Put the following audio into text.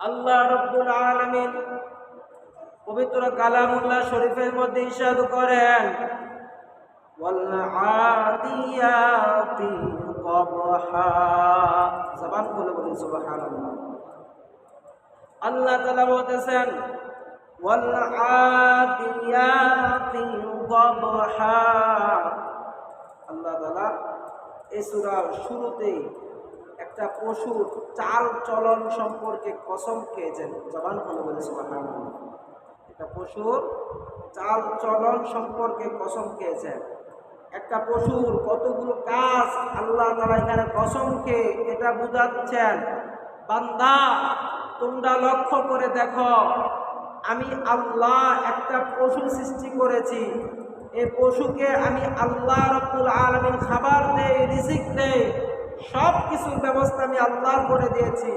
আল্লাহ রাব্বুল আলামিন পবিত্র কালামুল্লাহ শরীফের মধ্যে ইরশাদ করেন, ওয়াল আদিয়াতি কবহা। জবান খুলে বলি সুবহানাল্লাহ। আল্লাহ তাআলা বলতেছেন, ওয়াল আদিয়াতি কবহা। আল্লাহ তাআলা এই সূরার শুরুতেই একটা পশুর চাল চলন সম্পর্কে কসম খেয়েছেন। জবান খুলে বলি সুবহানাল্লাহ। একটা পশুর চাল চলন সম্পর্কে কসম খেয়েছেন। একটা পশুর কতগুলো কাজ আল্লাহ তাআলা এখানে কসম খেয়ে এটা বুঝাচ্ছেন, বান্দা তোমরা লক্ষ্য করে দেখো, আমি আল্লাহ একটা পশু সৃষ্টি করেছি। এই পশুকে আমি আল্লাহ রাব্বুল আলামিন খাবার দেই, রিজিক দেই, সব কিছুর ব্যবস্থা আমি আল্লাহ করে দিয়েছি।